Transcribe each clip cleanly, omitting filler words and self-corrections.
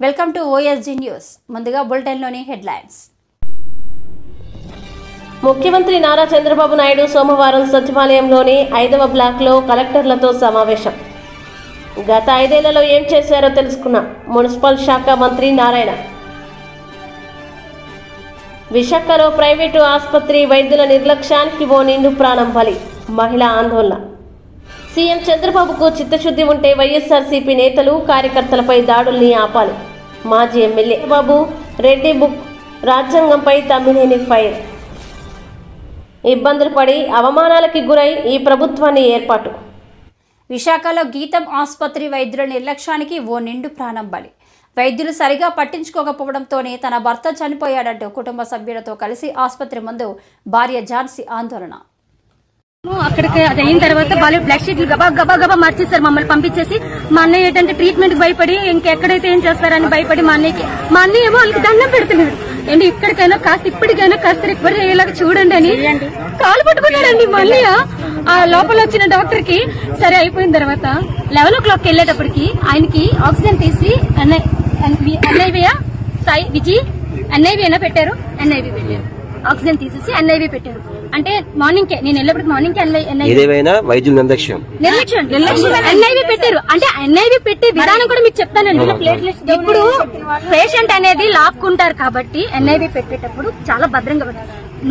Welcome to OSG news. ముందుగా బులెటిన్లోని headlines. ముఖ్యమంత్రి నారా చంద్రబాబు నాయుడు సోమవారం సచివాలయంలోని 5వ బ్లాక్లో కలెక్టర్లతో సమావేశం. గత 5 ఏళ్లలో ఏం చేశారో తెలుసుకున్న మున్సిపల్ శాఖ మంత్రి నారాయణ. విశాఖలో ప్రైవేటు ఆసుపత్రి వైద్యుల నిర్లక్ష్యానికి ఓ నిండు ప్రాణం బలి, మహిళా ఆందోళన. సీఎం చంద్రబాబుకు చిత్తశుద్ధి ఉంటే వైఎస్ఆర్సీపీ నేతలు కార్యకర్తలపై దాడుల్ని ఆపాలి. మాజీ ఎమ్మెల్యే బాబు రెడ్డి బుక్ రాజ్యాంగంపై తమ్మినేని ఫైర్. ఇబ్బందులు పడి అవమానాలకి గురై ఈ ప్రభుత్వాన్ని ఏర్పాటు. విశాఖలో గీతం ఆసుపత్రి వైద్యుల నిర్లక్ష్యానికి ఓ నిండు ప్రాణం బలి. వైద్యులు సరిగా పట్టించుకోకపోవడంతోనే తన భర్త చనిపోయాడంటూ కుటుంబ సభ్యులతో కలిసి ఆసుపత్రి ముందు భార్య ఝాన్సీ ఆందోళన. అక్కడికి అది అయిన తర్వాత వాళ్ళు బ్లడ్ షీట్లు గబా మార్చేస్తారు. మమ్మల్ని పంపించేసి మా అన్నయ్య ఏంటంటే ట్రీట్మెంట్ భయపడి ఇంకెక్కడైతే ఏం చేస్తారని భయపడి మా అన్నయ్య ఏమో వాళ్ళకి దండం పెడుతున్నాడు. ఏంటి ఇక్కడికైనా కాస్త ఇప్పటికైనా కాస్త రికవర్ అయ్యేలాగా చూడండి అని కాలు పట్టుకున్నాడండి. మళ్ళీ ఆ లోపల వచ్చిన డాక్టర్ కి సరే అయిపోయిన తర్వాత 11 o'clock వెళ్ళేటప్పటికి ఆయనకి ఆక్సిజన్ తీసి ఎన్ఐవి సాయి విజయ్ ఎన్ఐవి పెట్టారు. ఎన్ఐవి పెట్టారు, ఆక్సిజన్ తీసేసి ఎన్ఐవి పెట్టారు. అంటే మార్నింగ్ నేను వెళ్ళేప్పటికి మార్నింగ్ నిర్లక్ష్యం ఎన్ఐవి పెట్టారు. అంటే ఎన్ఐవి పెట్టే విధానం కూడా మీకు చెప్తానండి. ఇప్పుడు పేషెంట్ అనేది లాక్కుంటారు కాబట్టి ఎన్ఐవి పెట్టేటప్పుడు చాలా భద్రంగా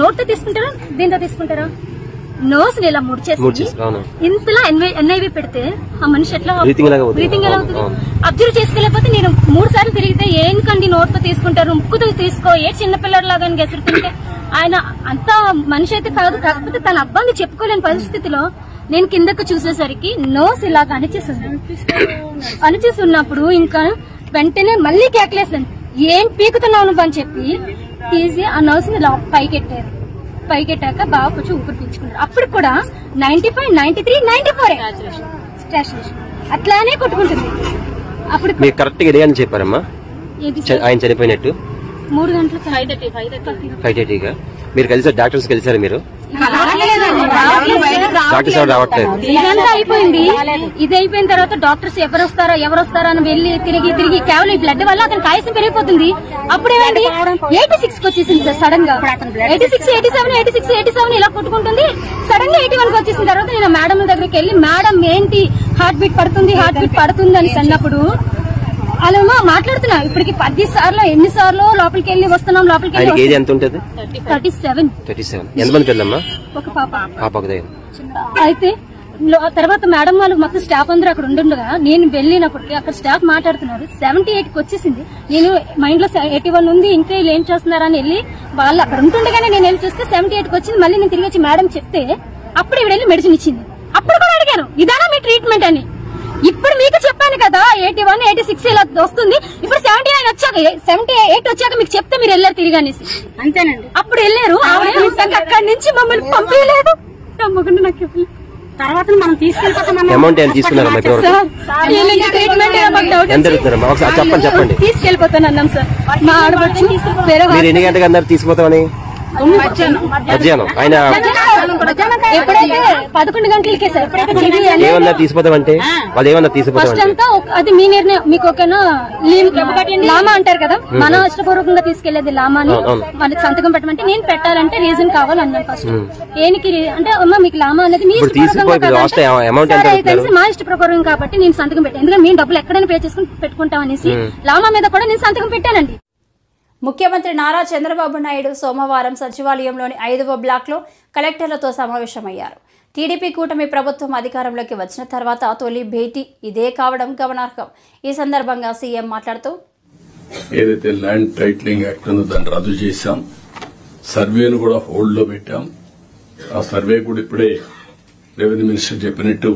నోట్ తో తీసుకుంటారా, దీంతో తీసుకుంటారా? నోస్ ని ఇలా ముడిచేసి ఇంతలా ఎన్ఐవి పెడితే ఆ మనిషి ఎట్లా బ్రీతింగ్ ఎలా అవుతుంది? అబ్జర్వ్ చేసుకోలేకపోతే నేను 3 సార్లు తిరిగితే ఏంకండి నోట్ తో తీసుకుంటారు, ముక్కుతో తీసుకో, ఏ చిన్నపిల్లలాగా గెసురుతుంటే ఆయన అంత మనిషి అయితే కాదు. కాకపోతే తన అబ్బాయిని చెప్పుకోలేని పరిస్థితిలో నేను కిందకు చూసేసరికి నోస్ ఇలాగా అణిచేసి ఉన్నప్పుడు ఇంకా వెంటనే మళ్ళీ కేకలేసాను, ఏం పీకుతున్నావు నువ్వు అని చెప్పి తీసి ఆ నోస్ ని పైకెట్టారు. పైకెట్టాక బాగా కొంచెం ఊపిరి పీల్చుకున్నారు. అప్పుడు కూడా 95, 93, 94 అట్లానే కొట్టుకుంటుంది. అప్పుడు కరెక్ట్ గా చెప్పారమ్మా ఆయన చనిపోయినట్టు 3 గంటలకు 5:30గా మీరు కలిసారు, డాక్టర్స్ కలిసారు మీరు? డాక్టర్స్ రావట్లేదు. ఇదంతా అయిపోయింది. ఇది అయిపోయిన తర్వాత డాక్టర్స్ ఎవరు వస్తారా అని వెళ్ళి తిరిగి కేవలం ఈ బ్లడ్ వల్ల అతనికి ఆయాసం పెరిగిపోతుంది. అప్పుడేమండి 86 కి వచ్చేసింది సార్. సడన్ గా 86, 87 ఇలా కొట్టుకుంటుంది. సడన్ గా 81 కి వచ్చేసిన తర్వాత నేను మేడం దగ్గరికి వెళ్ళి, మేడం ఏంటి హార్ట్ బీట్ పడుతుంది అని అన్నప్పుడు అలా మాట్లాడుతున్నా. ఇప్పటికి 10 సార్లు ఎన్నిసార్లు లోపలికి వెళ్ళి వస్తున్నాం. లోపలికి వెళ్ళి 37. ఎంతమంది పిల్లమ్మా? ఒక పాప. పాపకు అయితే తర్వాత మేడం వాళ్ళు మొత్తం స్టాఫ్ అందరూ అక్కడ ఉండుండగా నేను వెళ్ళినప్పటికీ అక్కడ స్టాఫ్ మాట్లాడుతున్నారు. 78 కి వచ్చేసింది. నేను మైండ్ లో 81 ఉంది, ఇంకా వీళ్ళు ఏం చేస్తున్నారని వెళ్ళి వాళ్ళు అక్కడ ఉంటుండగానే నేను వెళ్ళి చూస్తే 78 కి వచ్చింది. మళ్ళీ నేను తిరిగి వచ్చి మేడం చెప్తే అప్పుడు ఇవి వెళ్ళి మెడిసిన్ ఇచ్చింది. అప్పుడు కూడా అడిగాను, ఇదానా మీ ట్రీట్మెంట్ అని. ఇప్పుడు మీకు చెప్పాను కదా 81, 86 ఇలా వస్తుంది. ఇప్పుడు 79 వచ్చాక 78 వచ్చాక మీకు చెప్తే మీరు వెళ్ళారు తిరిగి అనేసి. అంతేనండి. అప్పుడు వెళ్ళారు. అక్కడి నుంచి మమ్మల్ని పంపించలేదు. నమ్మకుండా నాకు తర్వాత మనం తీసుకెళ్లిపోతాను అన్నాం సార్. మా ఆడబడుచు వేరే 11 గంటలకే సార్. ఫస్ట్ అంతా అది మీ నిర్ణయం, మీకు ఓకేనా? లామా అంటారు కదా, మన ఇష్టపూర్వకంగా తీసుకెళ్లేది లామాని మనకి సంతకం పెట్టమంటే నేను పెట్టాలంటే రీజన్ కావాలన్నాను. ఫస్ట్ ఏనికి అంటే అమ్మా మీకు లామా అనేది మీ మా ఇష్ట ప్రకారం కాబట్టి నేను సంతకం పెట్టాను. ఎందుకంటే మేము డబ్బులు ఎక్కడైనా పే చేసుకుని పెట్టుకుంటాం అనేసి లామా మీద కూడా నేను సంతకం పెట్టానండి. ముఖ్యమంత్రి నారా చంద్రబాబు నాయుడు సోమవారం సచివాలయంలోని 5వ బ్లాక్లో కలెక్టర్లతో సమావేశమయ్యారు. టీడీపీ కూటమి ప్రభుత్వం అధికారంలోకి వచ్చిన తర్వాత తొలి భేటీ ఇదే కావడం గమనార్హం. ఈ సందర్భంగా సీఎం మాట్లాడుతూ, ఏదైతే ల్యాండ్ టైటిలింగ్ యాక్ట్ ఉందో దాన్ని రద్దు చేశాం, సర్వేను కూడా హోల్డ్ లో పెట్టాం. ఆ సర్వే కూడా ఇప్పుడే రెవెన్యూ మినిస్టర్ చెప్పినట్టు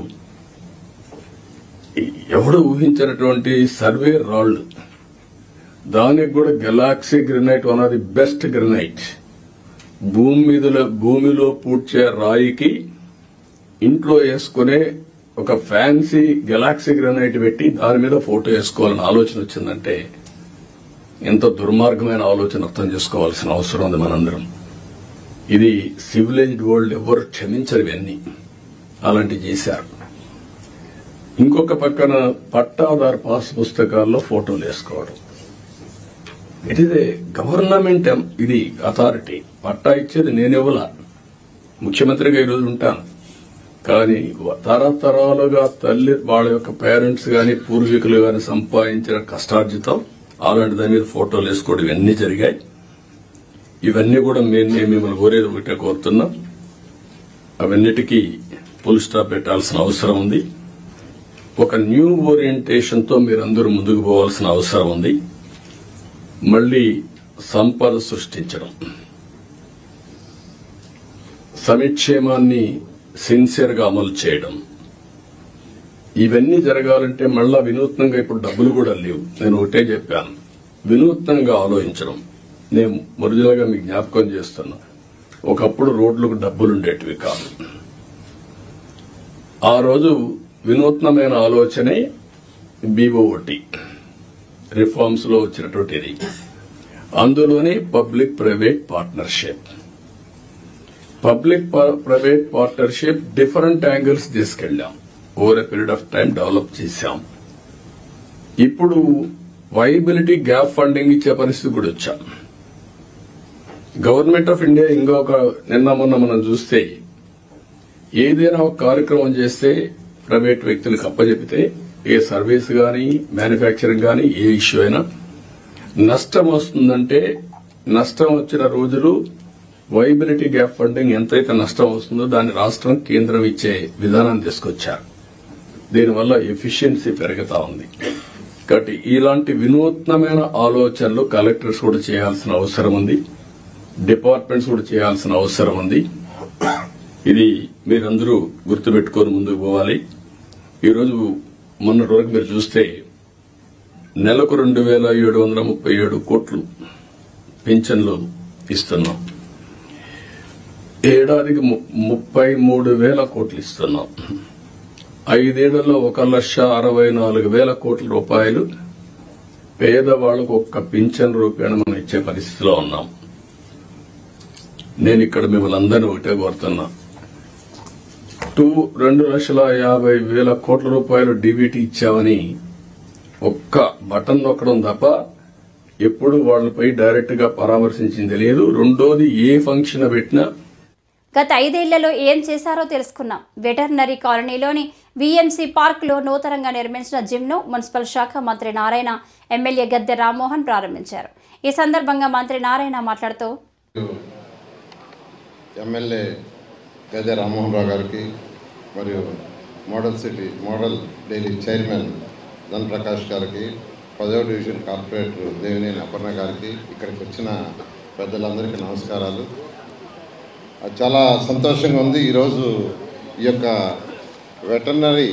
ఎవడు ఊహించినటువంటి సర్వే రాళ్లు, దానికి కూడా Galaxy granite one of the best granite. భూమిలో పూడ్చే రాయికి ఇంట్లో వేసుకునే ఒక ఫ్యాన్సీ గెలాక్సీ గ్రెనైట్ పెట్టి దాని మీద ఫోటో వేసుకోవాలని ఆలోచన వచ్చిందంటే ఎంత దుర్మార్గమైన ఆలోచన అర్థం చేసుకోవాల్సిన అవసరం ఉంది మనందరం. ఇది సివిలైజ్డ్ వరల్డ్ ఎవరు క్షమించరు. ఇవన్నీ అలాంటివి చేశారు. ఇంకొక పక్కన పట్టాదారు పాస్ పుస్తకాల్లో ఫోటోలు వేసుకోవడం, ఇట్ ఈస్ ఏ గవర్నమెంట్, ఇది అథారిటీ. పట్టా ఇచ్చేది నేనెవలా, ముఖ్యమంత్రిగా ఈరోజు ఉంటాను. కానీ తరతరాలుగా తల్లి వాళ్ళ యొక్క పేరెంట్స్ గాని పూర్వీకులు గాని సంపాదించిన కష్టార్జితం, అలాంటి దాని మీద ఫోటోలు వేసుకోవడం ఇవన్నీ జరిగాయి. ఇవన్నీ కూడా నేను మిమ్మల్ని కోరేది ఒకటే కోరుతున్నాం, అవన్నిటికీ ఫుల్ స్టాప్ పెట్టాల్సిన అవసరం ఉంది. ఒక న్యూ ఓరియంటేషన్ తో మీరందరూ ముందుకు పోవాల్సిన అవసరం ఉంది. మళ్లీ సంపద సృష్టించడం, సంక్షేమాన్ని సిన్సియర్ గా అమలు చేయడం, ఇవన్నీ జరగాలంటే మళ్ళా వినూత్నంగా ఇప్పుడు డబ్బులు కూడా లేవు. నేను ఒకటే చెప్పాను, వినూత్నంగా ఆలోచించడం. నేను ఒరిజినల్గా మీకు జ్ఞాపకం చేస్తున్నా, ఒకప్పుడు రోడ్లకు డబ్బులుండేటివి కాదు. ఆ రోజు వినూత్నమైన ఆలోచనే బీఓటీ రిఫార్మ్స్ లో వచ్చినటువంటిది. అందులోనే public private partnership. Public private partnership different angles తీసుకెళ్లాం, over a period of time develop చేశాం. ఇప్పుడు వైబిలిటీ గ్యాప్ ఫండింగ్ ఇచ్చే పరిస్థితి కూడా వచ్చాం. గవర్నమెంట్ ఆఫ్ ఇండియా ఇంకొక నిన్న మొన్న మనం చూస్తే ఏదైనా ఒక కార్యక్రమం చేస్తే ప్రైవేట్ వ్యక్తులకు అప్పచెపితే, ఏ సర్వీస్ గాని మ్యానుఫ్యాక్చరింగ్ గాని ఏ ఇష్యూ అయినా నష్టం వస్తుందంటే, నష్టం వచ్చిన రోజులు వైబిలిటీ గ్యాప్ ఫండింగ్ ఎంతైతే నష్టం వస్తుందో దాన్ని రాష్ట్రం కేంద్రం ఇచ్చే విధానాన్ని తీసుకొచ్చారు. దీనివల్ల ఎఫిషియన్సీ పెరుగుతా ఉంది. కాబట్టి ఇలాంటి వినూత్నమైన ఆలోచనలు కలెక్టర్స్ కూడా చేయాల్సిన అవసరం ఉంది, డిపార్ట్మెంట్స్ కూడా చేయాల్సిన అవసరం ఉంది. ఇది మీరందరూ గుర్తుపెట్టుకొని ముందుకు పోవాలి. ఈరోజు మొన్నటి వరకు మీరు చూస్తే నెలకు 2,737 కోట్లు పింఛన్లు ఇస్తున్నాం, ఏడాదికి 33,000 కోట్లు ఇస్తున్నాం. 5 ఏళ్లలో 1,64,000 కోట్ల రూపాయలు పేదవాళ్లకు ఒక్క పింఛన్ రూపేణ మనం ఇచ్చే పరిస్థితిలో ఉన్నాం. నేను ఇక్కడ మిమ్మల్ని అందరినీ ఒకటే కోరుతున్నా, 2,50,000 కోట్ల రూపాయలు డీబీటీ ఇచ్చామని ఒక్క బటన్ నొక్కడం తప్ప ఎప్పుడు వాళ్లపై డైరెక్ట్ గా పరామర్శించింది లేదు. రెండోది, ఏ ఫంక్షన్ పెట్టినా గత 5 ఏళ్లలో ఏం చేశారో తెలుసుకున్నాం. వెటర్నరీ కాలనీలోని వీఎంసీ పార్కులో నూతనంగా నిర్మించిన జిమ్ను మున్సిపల్ శాఖ మంత్రి నారాయణ, ఎమ్మెల్యే గద్దె రామ్మోహన్ ప్రారంభించారు. ఈ సందర్భంగా మంత్రి నారాయణ మాట్లాడుతూ, ఎమ్మెల్యే గద్దె రామ్మోహన్ రావు గారికి మరియు model daily chairman Dhan Prakash గారికి, 10వ డివిజన్ కార్పొరేటర్ దేవినేని అపర్ణ గారికి, ఇక్కడికి వచ్చిన పెద్దలందరికీ నమస్కారాలు. చాలా సంతోషంగా ఉంది. ఈరోజు ఈ యొక్క వెటర్నరీ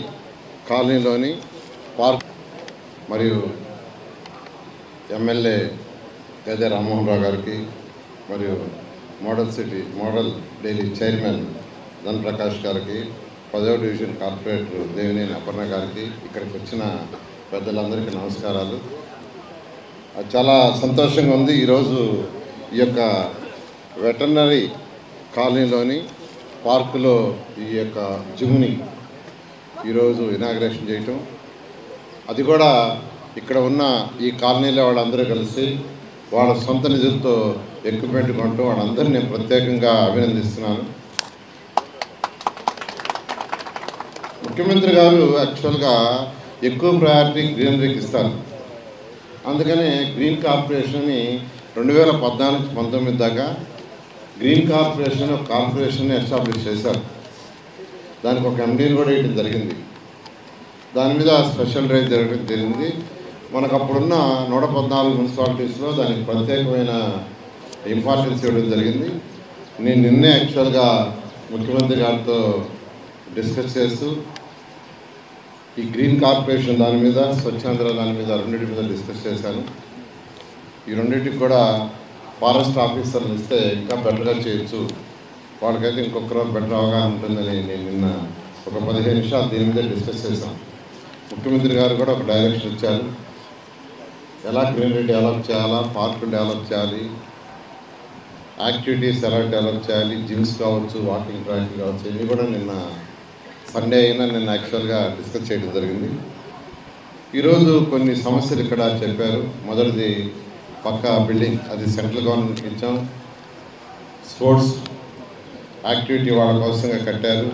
కాలనీలోని పార్క్ మరియు ఎమ్మెల్యే గద్దె రామ్మోహన్ రావు గారికి మరియు model daily chairman Dhan Prakash గారికి, 10వ డివిజన్ కార్పొరేటర్ దేవినేని అపర్ణ గారికి, ఇక్కడికి వచ్చిన పెద్దలందరికీ నమస్కారాలు. చాలా సంతోషంగా ఉంది. ఈరోజు ఈ యొక్క వెటర్నరీ కాలనీలోని పార్కులో ఈ యొక్క జిమ్ని ఈరోజు ఇనాగ్రేషన్ చేయటం, అది కూడా ఇక్కడ ఉన్న ఈ కాలనీలో వాళ్ళందరూ కలిసి వాళ్ళ సొంత నిధులతో ఎక్విప్మెంట్ కొంటూ వాళ్ళందరినీ నేను ప్రత్యేకంగా అభినందిస్తున్నాను. ముఖ్యమంత్రి గారు యాక్చువల్గా ఎక్కువ ప్రయారిటీ గ్రీనరీకి ఇస్తారు. అందుకనే గ్రీన్ కార్పొరేషన్ని 2014-19 దాకా గ్రీన్ కార్పొరేషన్ ఒక కార్పొరేషన్ని ఎస్టాబ్లిష్ చేశారు. దానికి ఒక ఎండీని కూడా వేయడం జరిగింది. దాని మీద స్పెషల్ డ్రైవ్ జరగడం జరిగింది. మనకు అప్పుడున్న 114 మున్సిపాలిటీస్లో దానికి ప్రత్యేకమైన ఇంపార్టెన్స్ ఇవ్వడం జరిగింది. నేను నిన్నే యాక్చువల్గా ముఖ్యమంత్రి గారితో డిస్కస్ చేస్తూ ఈ గ్రీన్ కార్పొరేషన్ దాని మీద, స్వచ్ఛాంధ్ర దాని మీద, రెండింటి మీద డిస్కస్ చేశాను. ఈ రెండింటికి కూడా ఫారెస్ట్ ఆఫీసర్లు ఇస్తే ఇంకా బెటర్గా చేయొచ్చు, వాళ్ళకైతే ఇంకొక రోజు బెటర్ అవగాహన ఉంటుందని నేను నిన్న ఒక 15 నిమిషాలు దీని మీద డిస్కస్ చేశాం. ముఖ్యమంత్రి గారు కూడా ఒక డైరెక్షన్ ఇచ్చారు, ఎలా గ్రీనరీ డెవలప్ చేయాలా, పార్కులు డెవలప్ చేయాలి, యాక్టివిటీస్ ఎలా డెవలప్ చేయాలి, జిమ్స్ కావచ్చు, వాకింగ్ ట్రాక్ కావచ్చు, ఇవి కూడా నిన్న సండే అయినా నిన్న యాక్చువల్గా డిస్కస్ చేయడం జరిగింది. ఈరోజు కొన్ని సమస్యలు ఇక్కడ చెప్పారు. మొదటిది పక్క బిల్డింగ్ అది సెంట్రల్ గవర్నమెంట్కి ఇచ్చాం. స్పోర్ట్స్ యాక్టివిటీ వాళ్ళ కోసంగా కట్టారు,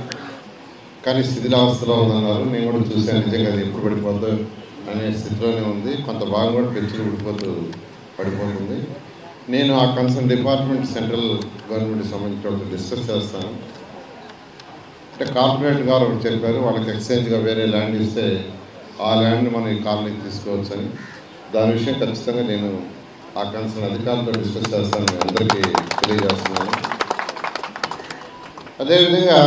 కానీ శిథిలావస్థలో ఉందన్నారు. నేను కూడా చూశాను, నిజంగా అది ఎప్పుడు పడిపోద్దో అనే స్థితిలోనే ఉంది. కొంత భాగం కూడా పెంచులు పడిపోతుంది. నేను ఆ కన్సర్న్ డిపార్ట్మెంట్ సెంట్రల్ గవర్నమెంట్కి సంబంధించిన డిస్కస్ చేస్తాను. అంటే కార్పొరేట్ గారు ఒకటి చెప్పారు, వాళ్ళకి ఎక్స్చేంజ్గా వేరే ల్యాండ్ ఇస్తే ఆ ల్యాండ్ని మనం ఈ కాలనీకి తీసుకోవచ్చని. దాని విషయం ఖచ్చితంగా నేను ఆ కన్సర్న్ అధికారులతో డిస్కస్ చేస్తాను, అందరికీ తెలియజేస్తున్నాను. అదేవిధంగా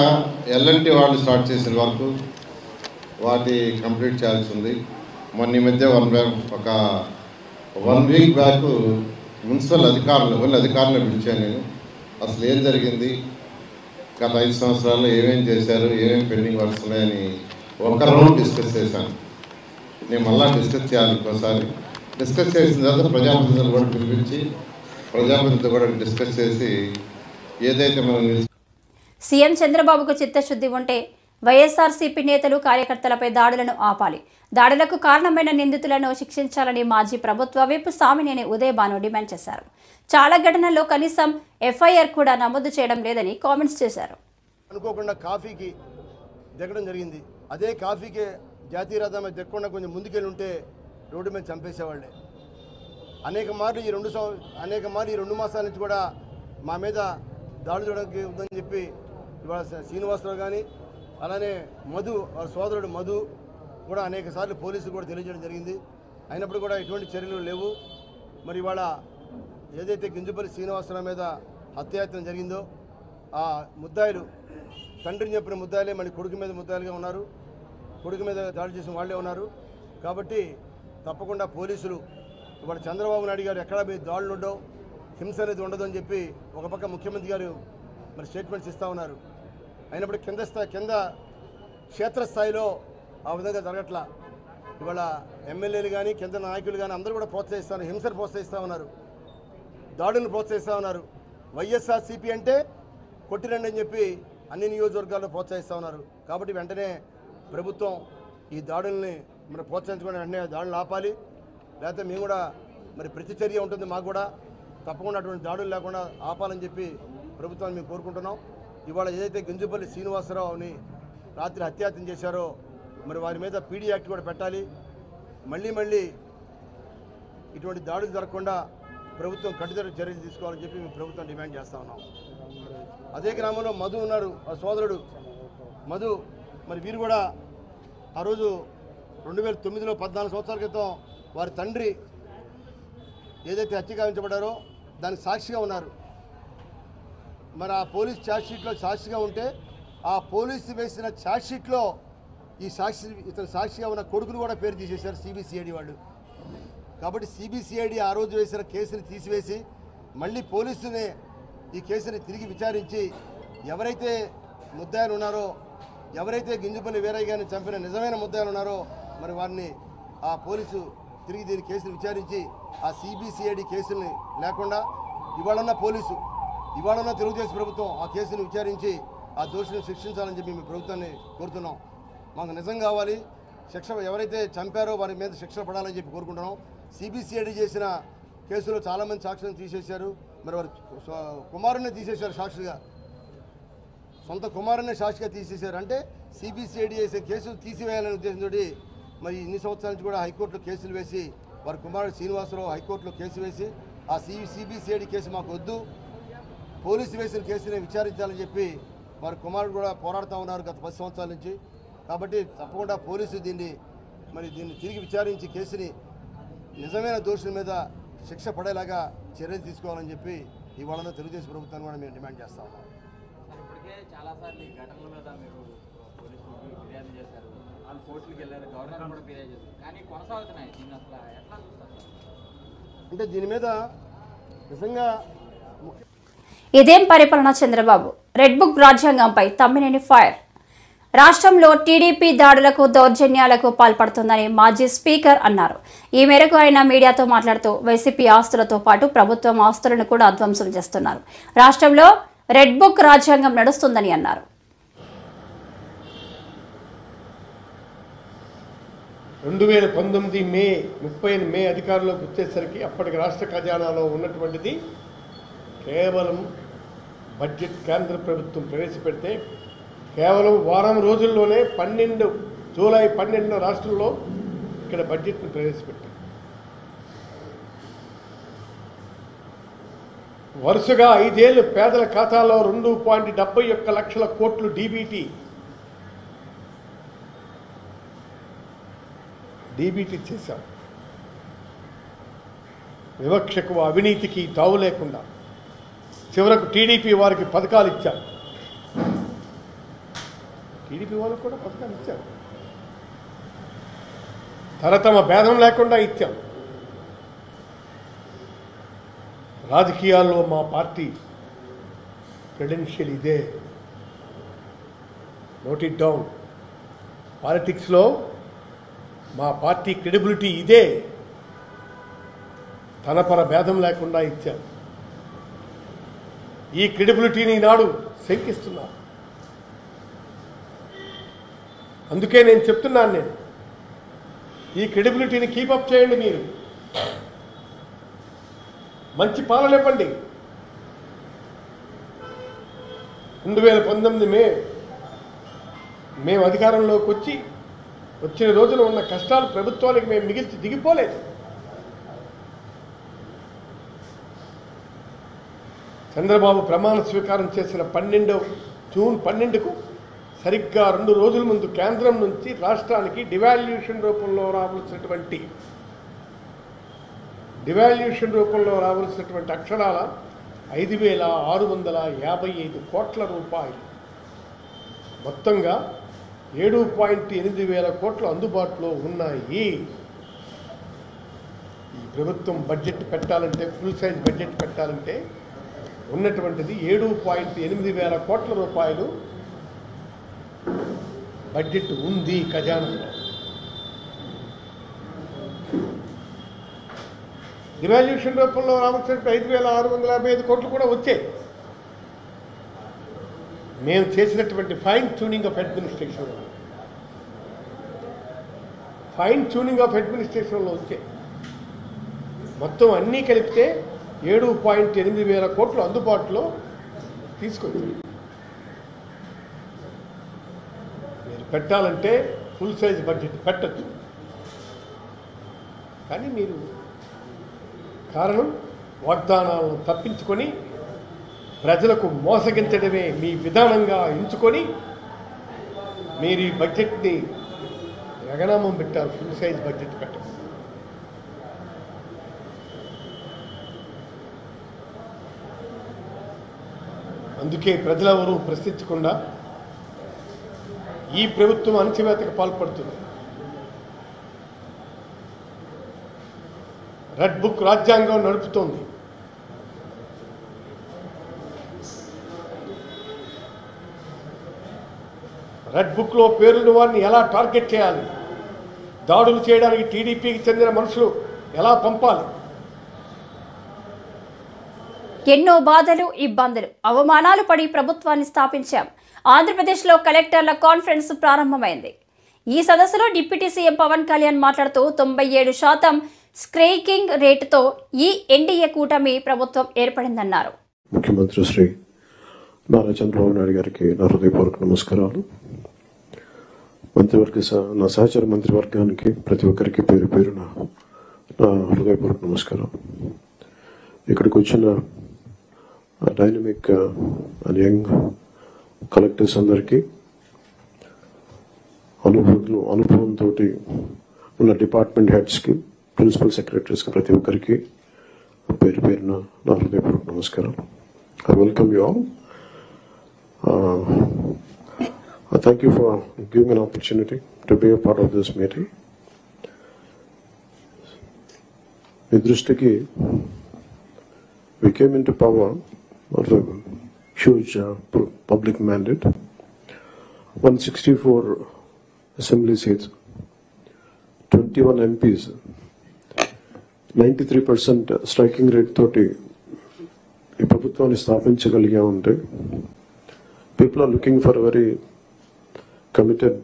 ఎల్ఎన్టీ వాళ్ళు స్టార్ట్ చేసిన వర్క్ వాటి కంప్లీట్ చేయాల్సి ఉంది. మొన్న ఈ మధ్య ఒక 1 వీక్ బ్యాక్ మున్సిపల్ అధికారులను పిలిచాను నేను. అసలు ఏం జరిగింది, గత 5 సంవత్సరాల్లో ఏమేం చేశారు, ఏమేమి పెండింగ్ వర్క్స్ ఉన్నాయని ఒక రౌండ్ డిస్కస్ చేశాను. నేను మళ్ళా డిస్కస్ చేయాలి ఇంకోసారి. డిస్కస్ చేసిన తర్వాత ప్రజాప్రతినిధులు కూడా పిలిపించి ప్రజాప్రతినిధులు కూడా డిస్కస్ చేసి ఏదైతే మనం సీఎం చంద్రబాబుకు చిత్తశుద్ధి ఉంటే వైఎస్ఆర్సీపీ నేతలు కార్యకర్తలపై దాడులను ఆపాలి, దాడులకు కారణమైన నిందితులను శిక్షించాలని మాజీ ప్రభుత్వ విప్ సామినేని ఉదయభాను డిమాండ్ చేశారు. చాలా ఘటనల్లో కనీసం ఎఫ్ఐఆర్ కూడా నమోదు చేయడం లేదని కామెంట్స్ చేశారు. అనుకోకుండా కాఫీకి దిగడం జరిగింది. అదే కాఫీకి జాతీయ రహదారి దిగకుండా కొంచెం ముందుకెళ్ళి ఉంటే రోడ్డు మీద చంపేసేవాళ్ళే. అనేక మార్లు ఈ 2 మాసాల నుంచి కూడా మా మీద దాడులు చూడడానికి ఉందని చెప్పి ఇవాళ శ్రీనివాసరావు కానీ అలానే మధు సోదరుడు మధు కూడా అనేక సార్లు పోలీసులు కూడా తెలియజేయడం జరిగింది. అయినప్పుడు కూడా ఎటువంటి చర్యలు లేవు. మరి ఇవాళ ఏదైతే గింజుపల్లి శ్రీనివాసరావు మీద హత్యాయత్నం జరిగిందో ఆ ముద్దాయిలు తండ్రిని చెప్పిన ముద్దాయిలే మళ్ళీ కొడుకు మీద ముద్దాయిలుగా ఉన్నారు, కొడుకు మీద దాడి చేసిన వాళ్ళే ఉన్నారు. కాబట్టి తప్పకుండా పోలీసులు ఇవాళ చంద్రబాబు నాయుడు గారు ఎక్కడా మీ దాడులు ఉండవు, హింస అనేది ఉండదు అని చెప్పి ఒక పక్క ముఖ్యమంత్రి గారు మరి స్టేట్మెంట్స్ ఇస్తూ ఉన్నారు. అయినప్పుడు కింద క్షేత్రస్థాయిలో ఆ విధంగా జరగట్లా. ఇవాళ ఎమ్మెల్యేలు కానీ కింద నాయకులు కానీ అందరూ కూడా ప్రోత్సహిస్తారు, హింసను ప్రోత్సహిస్తూ ఉన్నారు, దాడులను ప్రోత్సహిస్తూ ఉన్నారు. వైఎస్ఆర్సీపీ అంటే కొట్టిరండి అని చెప్పి అన్ని నియోజకవర్గాల్లో ప్రోత్సహిస్తూ ఉన్నారు. కాబట్టి వెంటనే ప్రభుత్వం ఈ దాడుల్ని మరి ప్రోత్సహించుకుని వెంటనే దాడులు ఆపాలి. లేకపోతే మేము కూడా మరి ప్రతిచర్య ఉంటుంది, మాకు కూడా తప్పకుండా అటువంటి దాడులు లేకుండా ఆపాలని చెప్పి ప్రభుత్వాన్ని మేము కోరుకుంటున్నాం. ఇవాళ ఏదైతే గింజుపల్లి శ్రీనివాసరావుని రాత్రి హత్యాయత్నం చేశారో మరి వారి మీద పీడీ యాక్ట్ కూడా పెట్టాలి. మళ్ళీ ఇటువంటి దాడులు జరగకుండా ప్రభుత్వం కట్టుదిట్ట చర్యలు తీసుకోవాలని చెప్పి మేము ప్రభుత్వం డిమాండ్ చేస్తూ ఉన్నాం. అదే గ్రామంలో మధు ఉన్నారు, ఆ సోదరుడు మధు. మరి వీరు కూడా ఆ రోజు 2009లో 14 సంవత్సరాల క్రితం వారి తండ్రి ఏదైతే హత్య గావించబడ్డారో దానికి సాక్షిగా ఉన్నారు. మరి ఆ పోలీస్ ఛార్జ్షీట్లో సాక్షిగా ఉంటే ఆ పోలీసు వేసిన ఛార్జ్షీట్లో ఇతను సాక్షిగా ఉన్న కొడుకును కూడా పేరు తీసేశారు సిబిసిఐడి వాళ్ళు. కాబట్టి సిబిసిఐడి ఆ రోజు వేసిన కేసుని తీసివేసి మళ్ళీ పోలీసునే ఈ కేసుని తిరిగి విచారించి ఎవరైతే ముద్దాయిలు ఉన్నారో, ఎవరైతే గింజుపల్లి వీరయ్య గారిని చంపిన నిజమైన ముద్దాయిలు ఉన్నారో మరి వారిని ఆ పోలీసు తిరిగి దీని కేసుని విచారించి ఆ సిబిసిఐడి కేసుల్ని లేకుండా ఇవాళన్న తెలుగుదేశం ప్రభుత్వం ఆ కేసును విచారించి ఆ దోషులను శిక్షించాలని చెప్పి మేము ప్రభుత్వాన్ని కోరుతున్నాం. మాకు నిజం కావాలి, శిక్ష ఎవరైతే చంపారో వారి మీద శిక్ష పడాలని చెప్పి కోరుకుంటున్నాం. సిబిసిఐడి చేసిన కేసులో చాలామంది సాక్షులను తీసేశారు. మరి వారు కుమారుణ్ణి తీసేశారు సాక్షిగా, సొంత కుమారుణ్ణి సాక్షిగా తీసేశారు. అంటే సిబిసిఐడి చేసే కేసులు తీసివేయాలనే ఉద్దేశంతో మరి ఇన్ని సంవత్సరాల నుంచి కూడా హైకోర్టులో కేసులు వేసి వారి కుమారుడు శ్రీనివాసరావు హైకోర్టులో కేసు వేసి ఆ సిబిసిఐడి కేసు మాకు వద్దు, పోలీసు వేసిన కేసుని విచారించాలని చెప్పి వారి కుమారుడు కూడా పోరాడుతూ ఉన్నారు గత 10 సంవత్సరాల నుంచి. కాబట్టి తప్పకుండా పోలీసు దీన్ని తిరిగి విచారించి కేసుని నిజమైన దోషుల మీద శిక్ష పడేలాగా చర్యలు తీసుకోవాలని చెప్పి ఇవాళ తెలుగుదేశం ప్రభుత్వాన్ని కూడా మేము డిమాండ్ చేస్తా ఉన్నాం. చాలాసార్లు ఈ ఘటనల మీద మీరు పోలీసులకు ఫిర్యాదు చేశారు, వాళ్ళు కోర్టులకు వెళ్ళారు, గవర్నర్ కూడా ఫిర్యాదు చేశారు, కానీ కొనసాగుతున్నాయి. దీన్ని అసలు ఎట్లా చూస్తారు? అంటే దీని మీద నిజంగా ఇదేం పరిపాలన చంద్రబాబు, రెడ్ బుక్ రాజ్యాంగంపై తమ్మినేని ఫైర్. రాష్ట్రంలో టీడీపీ దాడులకు దౌర్జన్యాలకు పాల్పడుతుందని మాజీ స్పీకర్ అన్నారు. ఈ మేరకు ఆయన మీడియాతో మాట్లాడుతూ వైసీపీ ఆస్తులతో పాటు ప్రభుత్వం ఆస్తులను కూడా ధ్వంసం చేస్తున్నారు. రాష్ట్రంలో రెడ్ బుక్ రాజ్యాంగం నడుస్తుందని అన్నారు. 2019 మే 30 మే అధికారంలోకి వచ్చేసరికి అప్పటికి రాష్ట్ర ఖజానాలో ఉన్నటువంటిది కేవలం బడ్జెట్ కేంద్ర ప్రభుత్వం ప్రవేశపెడితే కేవలం వారం రోజుల్లోనే జూలై 12 రాష్ట్రంలో ఇక్కడ బడ్జెట్ను ప్రవేశపెట్టారు. వరుసగా 5 ఏళ్లు పేదల ఖాతాలో 2.71 లక్షల కోట్లు డీబీటీ చేశాం. వివక్షకు అవినీతికి తావు లేకుండా చివరకు టీడీపీ వారికి పథకాలు ఇచ్చారు. టీడీపీ వాళ్ళకు కూడా పథకాలు ఇచ్చారు. తరతమ భేదం లేకుండా ఇచ్చాం. రాజకీయాల్లో మా పార్టీ క్రెడెన్షియల్ ఇదే. Note it down. పాలిటిక్స్లో మా పార్టీ క్రెడిబిలిటీ ఇదే. తనపర భేదం లేకుండా ఇచ్చాం. ఈ క్రెడిబిలిటీని ఈనాడు శంకిస్తున్నారు. అందుకే నేను చెప్తున్నాను, ఈ క్రెడిబిలిటీని కీపప్ చేయండి. మీరు మంచి పాలన ఇవ్వండి. 2019 మేము అధికారంలోకి వచ్చిన రోజున ఉన్న కష్టాలు ప్రభుత్వానికి మేము మిగిల్చి దిగిపోలేదు. చంద్రబాబు ప్రమాణ స్వీకారం చేసిన జూన్ 12కు సరిగ్గా 2 రోజుల ముందు కేంద్రం నుంచి రాష్ట్రానికి డివాల్యూషన్ రూపంలో రావాల్సినటువంటి అక్షరాల 5,655 కోట్ల రూపాయలు, మొత్తంగా 7.8 వేల కోట్లు అందుబాటులో ఉన్నాయి. ఈ ప్రభుత్వం బడ్జెట్ పెట్టాలంటే, ఫుల్ సైజ్ బడ్జెట్ పెట్టాలంటే ఉన్నటువంటిది 7.8 వేల కోట్ల రూపాయలు బడ్జెట్ ఉంది ఖజానాలో. డివాల్యూషన్ రూపంలో రావాల్సిన 5,655 కోట్లు కూడా వచ్చాయి. మేము చేసినటువంటి ఫైన్ ట్యూనింగ్ ఆఫ్ అడ్మినిస్ట్రేషన్లో వచ్చాయి. మొత్తం అన్నీ కలిపితే 7.8 వేల కోట్లు అందుబాటులో తీసుకొచ్చారు. మీరు పెట్టాలంటే ఫుల్ సైజ్ బడ్జెట్ పెట్టచ్చు. కానీ మీరు కారణం వాగ్దానాలను తప్పించుకొని ప్రజలకు మోసగించడమే మీ విధానంగా ఎంచుకొని మీరు ఈ బడ్జెట్ని రగనామం పెట్టారు. ఫుల్ సైజ్ బడ్జెట్ పెట్టారు. అందుకే ప్రజలెవరూ ప్రశ్నించకుండా ఈ ప్రభుత్వం అణచివేతకు పాల్పడుతుంది. రెడ్ బుక్ రాజ్యాంగం నడుపుతోంది. రెడ్ బుక్లో పేరున్న వారిని ఎలా టార్గెట్ చేయాలి, దాడులు చేయడానికి టీడీపీకి చెందిన మనుషులు ఎలా పంపాలి, ఎన్నో బాధలు, ఇబ్బందులు, అవమానాలు పడి ప్రభుత్వాన్ని స్థాపించాం. ఆంధ్రప్రదేశ్లో కలెక్టర్ల కాన్ఫరెన్స్ ప్రారంభమైంది. ఈ సదస్సులో డిప్యూటీ సీఎం పవన్ కళ్యాణ్ మాట్లాడుతూ 97% స్ట్రైకింగ్ రేటుతో ఈ ఎన్డీఏ కూటమి ప్రభుత్వం ఏర్పడిందన్నారు. ముఖ్యమంత్రి శ్రీ నారా చంద్రబాబు నాయుడు గారికి నా హృదయపూర్వక నమస్కారాలు. నా సహచర మంత్రివర్గానికి ప్రతి ఒక్కరికి పేరు పేరున నా హృదయపూర్వక నమస్కారం. ఇక్కడికి వచ్చిన డైనమిక్ అండ్ యంగ్ కలెక్టర్స్ అందరికీ, అనుభవంతో ఉన్న డిపార్ట్మెంట్ హెడ్స్కి, ప్రిన్సిపల్ సెక్రటరీస్కి, ప్రతి ఒక్కరికి పేరు పేరున నా హృదయపూర్వక నమస్కారం. I welcome you all. I thank you for giving an opportunity to be a part of this meeting. మీ దృష్టికి, we came into power of a huge public mandate, 164 assembly seats, 21 MPs, 93% striking rate తోటి ఈ ప్రభుత్వాన్ని స్థాపించగలిగా ఉంటే, people are looking for very committed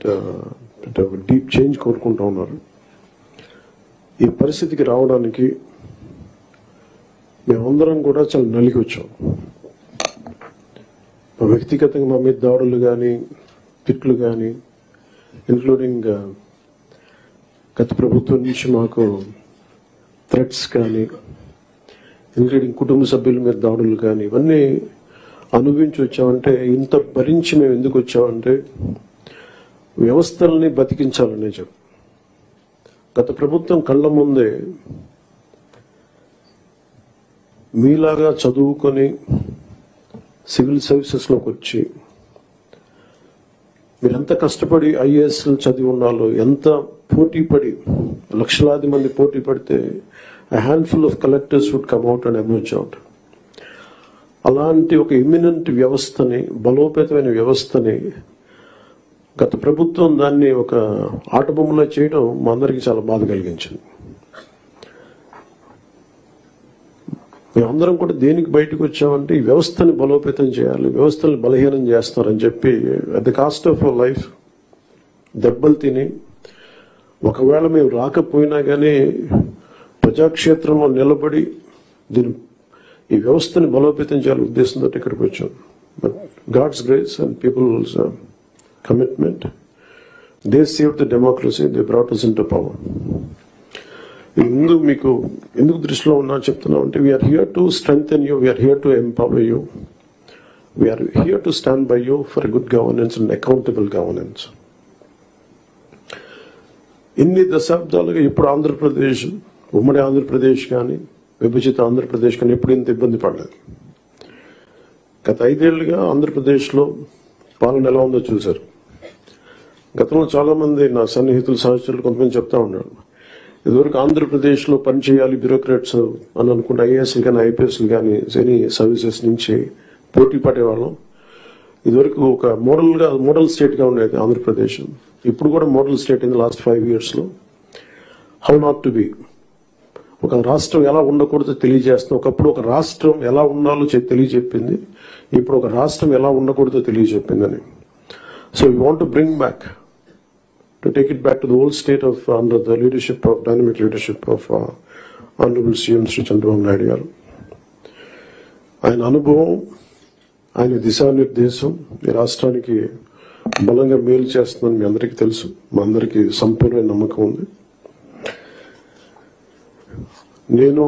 deep change కోరుకుంటూ ఉన్నారు. ఈ పరిస్థితికి రావడానికి మేమందరం కూడా చాలా నలిగి వచ్చాం. వ్యక్తిగతంగా మా మీద దాడులు కానీ, తిట్లు కానీ, ఇంక్లూడింగ్ గత ప్రభుత్వం నుంచి మాకు థ్రెట్స్ కానీ, ఇంక్లూడింగ్ కుటుంబ సభ్యుల మీద దాడులు కానీ, ఇవన్నీ అనుభవించి వచ్చామంటే, ఇంత భరించి మేము ఎందుకు వచ్చామంటే వ్యవస్థల్ని బతికించాలనే చెప్పు. గత ప్రభుత్వం కళ్ళ ముందే మీలాగా చదువుకొని సివిల్ సర్వీసెస్లోకి వచ్చి మీరు ఎంత కష్టపడి ఐఏఎస్లు చదివి ఉన్నాలో, ఎంత పోటీ పడి, లక్షలాది మంది పోటీ పడితే a handful of collectors would come out and emerge out. అలాంటి ఒక ఇమినెంట్ వ్యవస్థని, బలోపేతమైన వ్యవస్థని గత ప్రభుత్వం దాన్ని ఒక ఆటబొమ్మలో చేయడం మా అందరికీ చాలా బాధ కలిగించింది. మేమందరం కూడా దేనికి బయటకు వచ్చామంటే ఈ వ్యవస్థని బలోపేతం చేయాలి, వ్యవస్థని బలహీనం చేస్తారని చెప్పి at the cost of our life దెబ్బలు తిని, ఒకవేళ మేము రాకపోయినా కానీ ప్రజాక్షేత్రంలో నిలబడి ఈ వ్యవస్థని బలోపేతం చేయాలని ఉద్దేశంతో ఇక్కడికి వచ్చాం. But God's grace and people's commitment, they save the democracy, they brought us into power. మీకు ఎందుకు దృష్టిలో ఉన్నా చెప్తున్నాం అంటే, we are here to strengthen you, we are here to empower you, we are here to stand by you for good governance and accountable governance. ఇన్ని దశాబ్దాలుగా ఇప్పుడు ఆంధ్రప్రదేశ్, ఉమ్మడి ఆంధ్రప్రదేశ్ కానీ, విభజిత ఆంధ్రప్రదేశ్ కానీ ఎప్పుడు ఇంత ఇబ్బంది పడలేదు. గత 5 ఏళ్లుగా ఆంధ్రప్రదేశ్లో పాలన ఎలా ఉందో చూశారు. గతంలో చాలా మంది నా సన్నిహితులు, సహచరులు కొంతమంది చెప్తా ఉన్నారు, ఇదివరకు ఆంధ్రప్రదేశ్లో పనిచేయాలి బ్యూరోక్రాట్స్ అని అనుకుంటే ఐఏఎస్లు కానీ, ఐపీఎస్లు కానీ, ఎనీ సర్వీసెస్ నుంచి పోటీ పడేవాళ్ళం. ఇదివరకు ఒక మోడల్ స్టేట్ గా ఉండేది ఆంధ్రప్రదేశ్. ఇప్పుడు కూడా model state in the last 5 years లో. హౌ నాట్ టు బి, ఒక రాష్ట్రం ఎలా ఉండకూడదో తెలియజేస్తాం. ఒకప్పుడు ఒక రాష్ట్రం ఎలా ఉండాలో తెలియజెప్పింది, ఇప్పుడు ఒక రాష్ట్రం ఎలా ఉండకూడదో తెలియజెప్పిందని. So we want to bring back, to take it back to the old state of under the leadership of dynamic leadership of Honorable CM Sri Chandrababu Naidu garu. ఆయన అనుభవం, ఆయన దిశానిర్దేశం ఈ రాష్ట్రానికి బలంగా మేలు చేస్తుందని మీ అందరికీ తెలుసు, మా అందరికీ సంపూర్ణ నమ్మకం ఉంది. నేను